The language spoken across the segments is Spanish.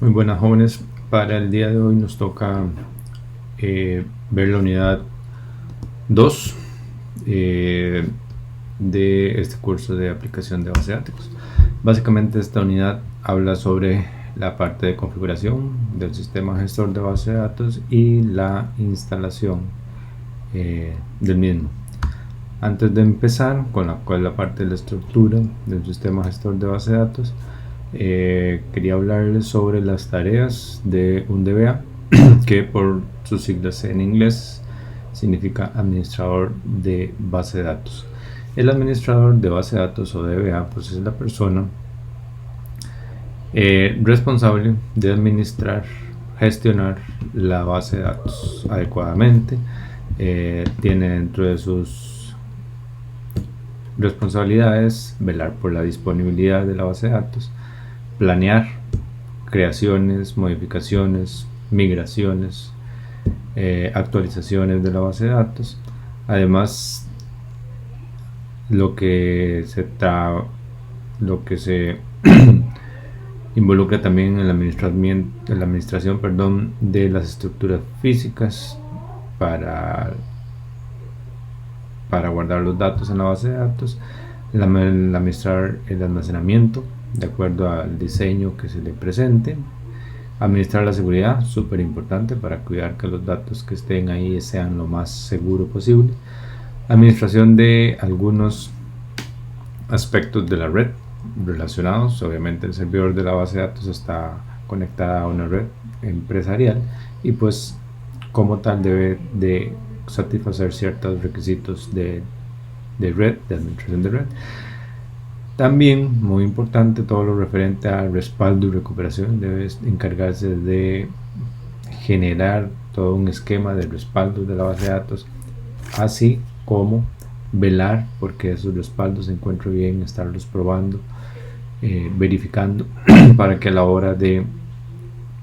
Muy buenas, jóvenes. Para el día de hoy nos toca ver la unidad 2 de este curso de aplicación de base de datos. Básicamente esta unidad habla sobre la parte de configuración del sistema gestor de base de datos y la instalación del mismo. Antes de empezar con la parte de la estructura del sistema gestor de base de datos, quería hablarles sobre las tareas de un DBA, que por sus siglas en inglés significa administrador de base de datos. El administrador de base de datos o DBA pues es la persona responsable de administrar, gestionar la base de datos adecuadamente. Tiene dentro de sus responsabilidades velar por la disponibilidad de la base de datos, planear creaciones, modificaciones, migraciones, actualizaciones de la base de datos. Además, lo que se involucra también en la administración de las estructuras físicas para guardar los datos en la base de datos, administrar el almacenamiento de acuerdo al diseño que se le presente, administrar la seguridad, súper importante para cuidar que los datos que estén ahí sean lo más seguro posible, administración de algunos aspectos de la red relacionados. Obviamente el servidor de la base de datos está conectada a una red empresarial y pues como tal debe de satisfacer ciertos requisitos de red, de administración de red. También, muy importante, todo lo referente al respaldo y recuperación. Debe encargarse de generar todo un esquema de respaldo de la base de datos, así como velar porque esos respaldos se encuentren bien, estarlos probando, verificando para que a la hora de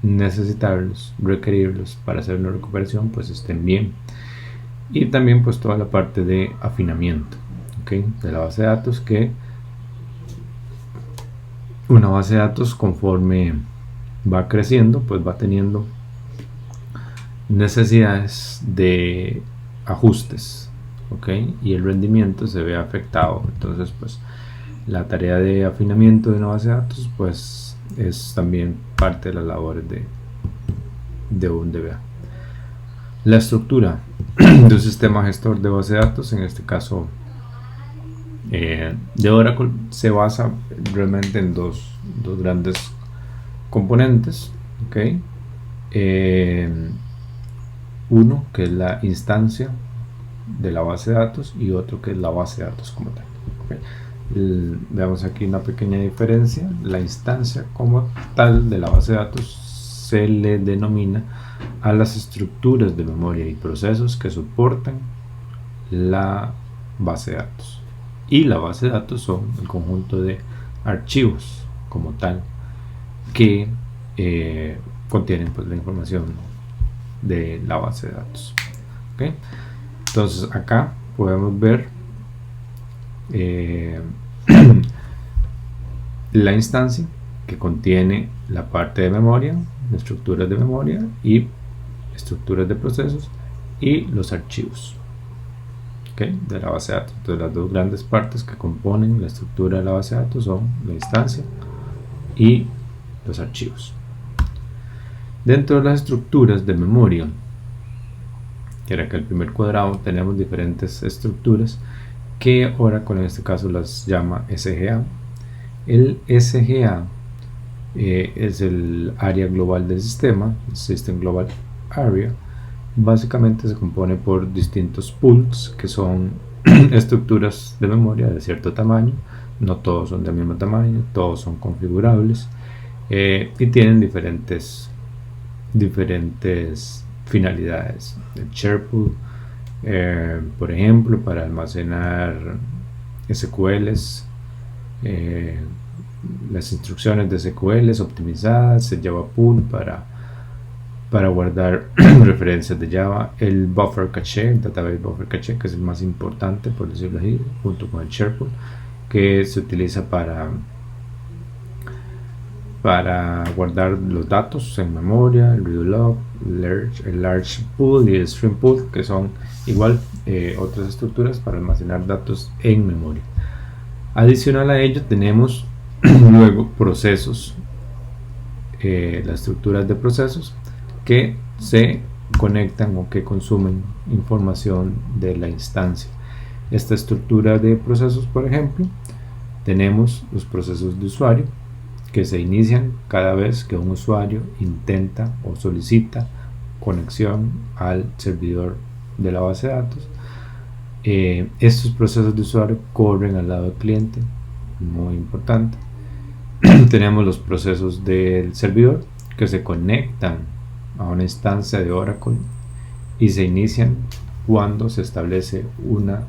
necesitarlos, requerirlos para hacer una recuperación, pues estén bien. Y también pues toda la parte de afinamiento, ¿okay?, de la base de datos, que una base de datos conforme va creciendo pues va teniendo necesidades de ajustes, ¿okay?, y el rendimiento se ve afectado. Entonces pues la tarea de afinamiento de una base de datos pues es también parte de las labores de un DBA. La estructura de un sistema gestor de base de datos, en este caso de Oracle, se basa realmente en dos grandes componentes, ¿okay? Uno que es la instancia de la base de datos y otro que es la base de datos como tal, ¿okay? Veamos aquí una pequeña diferencia. La instancia como tal de la base de datos se le denomina a las estructuras de memoria y procesos que soportan la base de datos, y la base de datos son el conjunto de archivos como tal que contienen pues la información de la base de datos, ¿okay? Entonces acá podemos ver la instancia que contiene la parte de memoria, estructuras de memoria y estructuras de procesos, y los archivos, ¿okay?, de la base de datos. Entonces las dos grandes partes que componen la estructura de la base de datos son la instancia y los archivos. Dentro de las estructuras de memoria, que era que el primer cuadrado, tenemos diferentes estructuras que Oracle en este caso las llama SGA. El SGA es el área global del sistema, System Global Area. Básicamente se compone por distintos pools que son estructuras de memoria de cierto tamaño. No todos son del mismo tamaño, todos son configurables y tienen diferentes finalidades. El share pool, por ejemplo, para almacenar SQLs, las instrucciones de SQLs optimizadas. El Java Pool para guardar referencias de Java. El Buffer Cache, el Database Buffer Cache, que es el más importante, por decirlo así, junto con el Share Pool, que se utiliza para para guardar los datos en memoria, el redo log, el large pool y el stream pool, que son igual otras estructuras para almacenar datos en memoria. Adicional a ello tenemos luego procesos, las estructuras de procesos que se conectan o que consumen información de la instancia. Esta estructura de procesos, por ejemplo, tenemos los procesos de usuario que se inician cada vez que un usuario intenta o solicita conexión al servidor de la base de datos. Estos procesos de usuario corren al lado del cliente, muy importante. Tenemos los procesos del servidor que se conectan a una instancia de Oracle y se inician cuando se establece una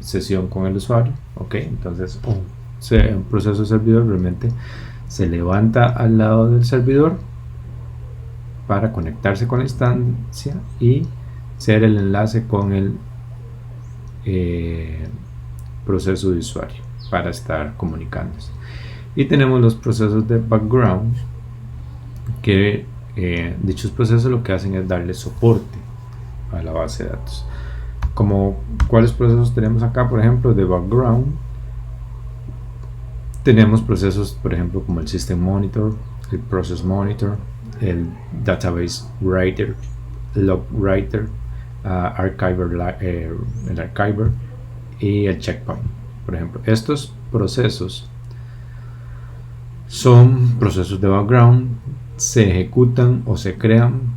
sesión con el usuario. Entonces un proceso de servidor realmente se levanta al lado del servidor para conectarse con la instancia y ser el enlace con el proceso de usuario para estar comunicándose. Y tenemos los procesos de background que dichos procesos lo que hacen es darle soporte a la base de datos. ¿Cuáles procesos tenemos acá? Por ejemplo, de background tenemos procesos, por ejemplo, como el System Monitor, el Process Monitor, el Database Writer, Log Writer, el Archiver y el Checkpoint. Por ejemplo, estos procesos son procesos de background, se ejecutan o se crean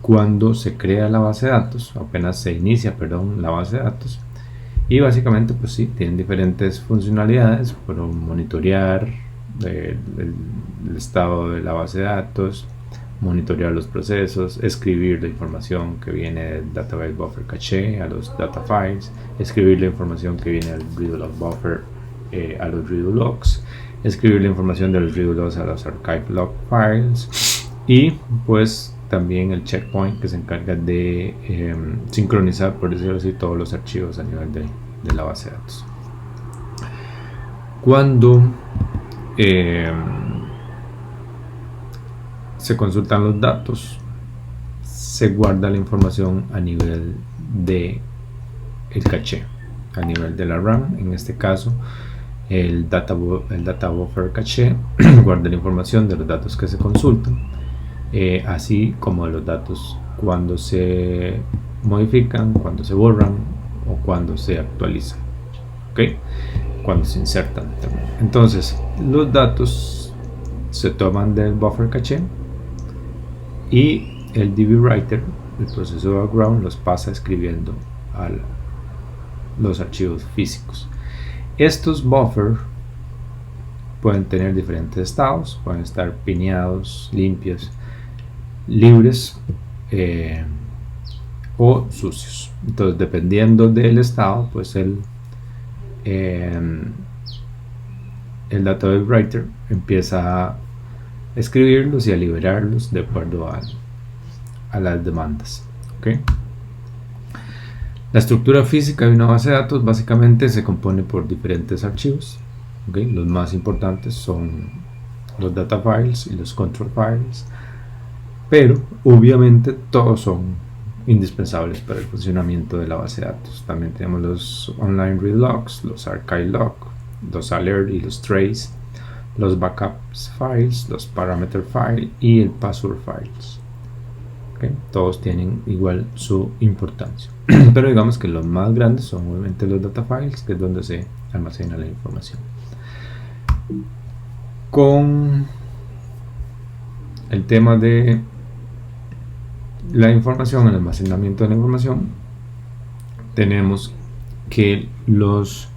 cuando se crea la base de datos, apenas se inicia, la base de datos, y básicamente pues sí, tienen diferentes funcionalidades, por monitorear el estado de la base de datos, monitorear los procesos, escribir la información que viene del Database Buffer Cache a los data files, escribir la información que viene del redo log buffer a los redo logs, escribir la información de los redo logs a los archive log files, y pues también el checkpoint que se encarga de sincronizar, por decirlo así, todos los archivos a nivel de la base de datos. Cuando se consultan los datos, se guarda la información a nivel de el caché, a nivel de la RAM. En este caso el data buffer caché guarda la información de los datos que se consultan, así como los datos cuando se modifican, cuando se borran o cuando se actualizan, cuando se insertan también. Entonces los datos se toman del buffer caché y el DB Writer, el proceso de background, los pasa escribiendo a los archivos físicos. Estos buffers pueden tener diferentes estados, pueden estar pineados, limpios, libres o sucios. Entonces, dependiendo del estado, pues el Database Writer empieza a escribirlos y a liberarlos de acuerdo a las demandas. La estructura física de una base de datos básicamente se compone por diferentes archivos. Los más importantes son los data files y los control files, pero obviamente todos son indispensables para el funcionamiento de la base de datos. También tenemos los online read logs, los archive log, los alert y los trace, los backups files, los parameter file y el password files. Todos tienen igual su importancia, pero digamos que los más grandes son obviamente los data files, que es donde se almacena la información. Con el tema de la información, el almacenamiento de la información, tenemos que los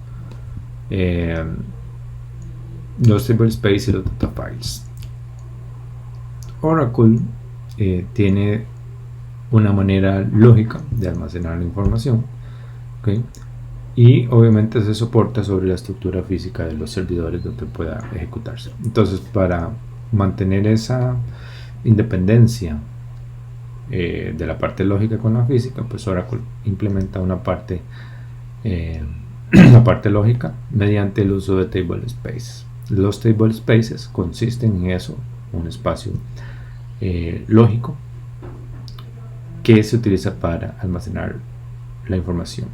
tablespace y los data files. Oracle tiene una manera lógica de almacenar la información, y obviamente se soporta sobre la estructura física de los servidores donde pueda ejecutarse. Entonces, para mantener esa independencia de la parte lógica con la física, pues Oracle implementa una parte la parte lógica mediante el uso de tablespace. Los table spaces consisten en eso, un espacio lógico que se utiliza para almacenar la información.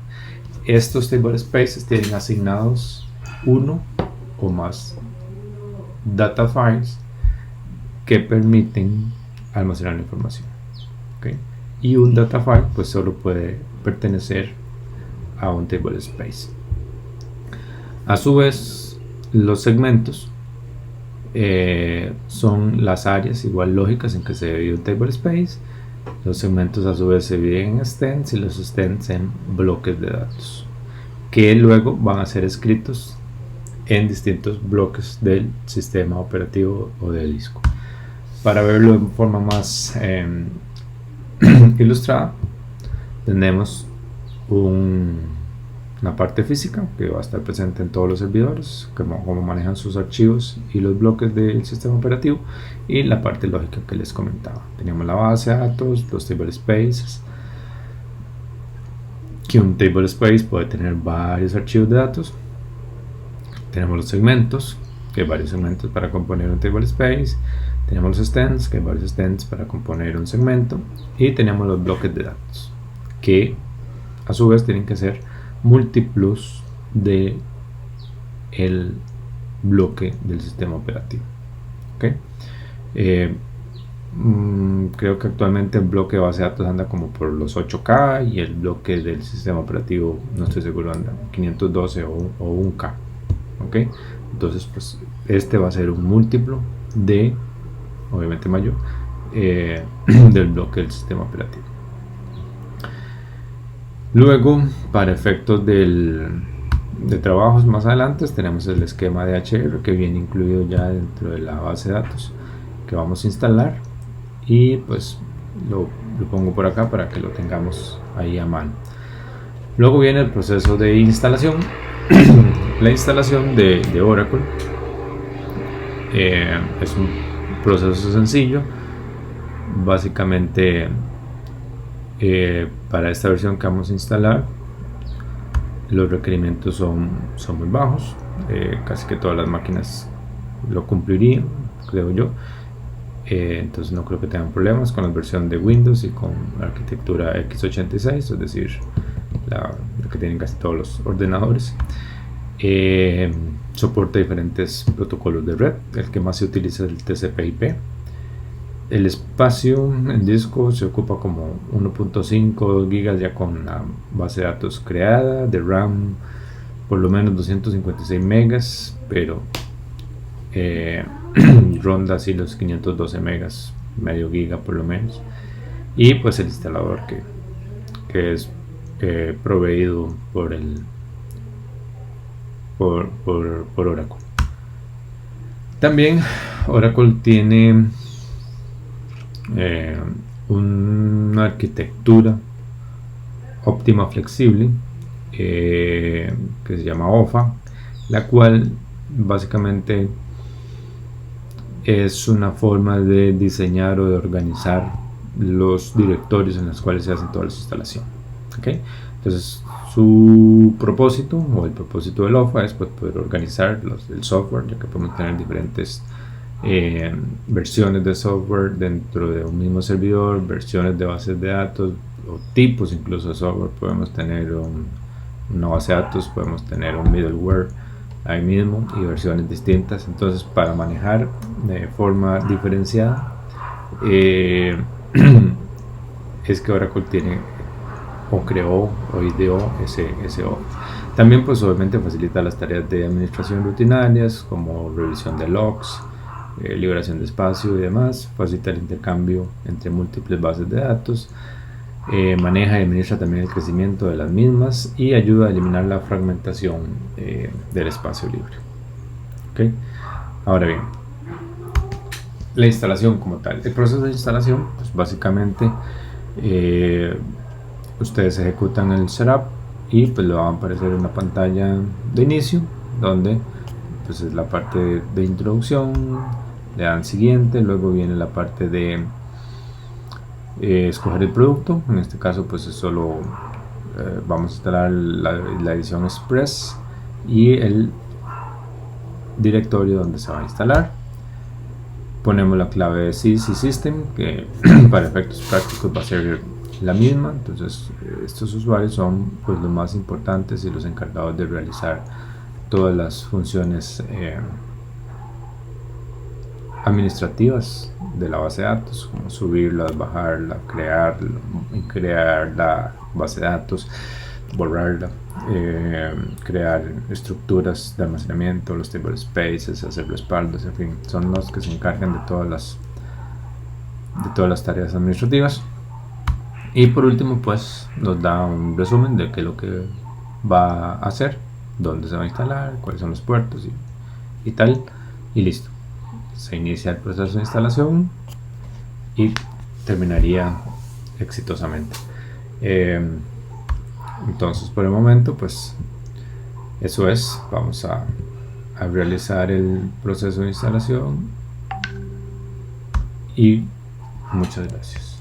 Estos table spaces tienen asignados uno o más data files que permiten almacenar la información. ¿Okay? Y un data file pues solo puede pertenecer a un table space. A su vez, los segmentos son las áreas igual lógicas en que se divide un table space. Los segmentos a su vez se dividen en stems y los stems en bloques de datos que luego van a ser escritos en distintos bloques del sistema operativo o del disco. Para verlo de forma más ilustrada, tenemos una parte física que va a estar presente en todos los servidores, como manejan sus archivos y los bloques del sistema operativo, y la parte lógica que les comentaba. Tenemos la base de datos, los table spaces, que un table space puede tener varios archivos de datos. Tenemos los segmentos, que hay varios segmentos para componer un table space. Tenemos los stems, que hay varios stems para componer un segmento. Y tenemos los bloques de datos, que a su vez tienen que ser múltiplos de el bloque del sistema operativo. ¿Okay? Creo que actualmente el bloque de base de datos anda como por los 8K y el bloque del sistema operativo, no estoy seguro, anda 512 o 1K. ¿Okay? Entonces pues este va a ser un múltiplo de, obviamente mayor, del bloque del sistema operativo. Luego, para efectos de trabajos más adelante, tenemos el esquema de HR que viene incluido ya dentro de la base de datos que vamos a instalar, y pues lo pongo por acá para que lo tengamos ahí a mano. Luego viene el proceso de instalación. La instalación de Oracle es un proceso sencillo. Básicamente para esta versión que vamos a instalar, los requerimientos son muy bajos. Casi que todas las máquinas lo cumplirían, creo yo. Entonces no creo que tengan problemas con la versión de Windows y con la arquitectura x86, es decir, la que tienen casi todos los ordenadores. Soporta diferentes protocolos de red. El que más se utiliza es el TCP/IP. El espacio en disco se ocupa como 1.5 GB ya con la base de datos creada. De RAM por lo menos 256 megas, pero ronda así los 512 megas, medio giga por lo menos. Y pues el instalador que es proveído por Oracle. También Oracle tiene una arquitectura óptima flexible que se llama OFA, la cual básicamente es una forma de diseñar o de organizar los directorios en los cuales se hacen todas las instalaciones. ¿Okay? Entonces su propósito o el propósito del OFA es poder organizar el software, ya que podemos tener diferentes versiones de software dentro de un mismo servidor, versiones de bases de datos o tipos incluso de software. Podemos tener una base de datos, podemos tener un middleware ahí mismo y versiones distintas. Entonces para manejar de forma diferenciada es que Oracle tiene o creó o ideó ese OFA. También pues obviamente facilita las tareas de administración rutinarias como revisión de logs, liberación de espacio y demás. Facilita el intercambio entre múltiples bases de datos, maneja y administra también el crecimiento de las mismas y ayuda a eliminar la fragmentación del espacio libre. ¿Okay? Ahora bien, la instalación como tal. El proceso de instalación, pues básicamente ustedes ejecutan el setup y pues le va a aparecer una pantalla de inicio donde pues es la parte de introducción, le dan siguiente, luego viene la parte de escoger el producto. En este caso pues es solo vamos a instalar la edición Express y directorio donde se va a instalar. Ponemos la clave de sys y system, que para efectos prácticos va a ser la misma. Entonces estos usuarios son pues los más importantes y los encargados de realizar todas las funciones administrativas de la base de datos, como subirla, bajarla, crear la base de datos, borrarla, crear estructuras de almacenamiento, los table spaces, hacer respaldos, en fin, son los que se encargan de todas las tareas administrativas. Y por último, pues nos da un resumen de qué es lo que va a hacer, dónde se va a instalar, cuáles son los puertos y tal, y listo. Se inicia el proceso de instalación y terminaría exitosamente. Entonces, por el momento, pues eso es. Vamos a realizar el proceso de instalación y muchas gracias.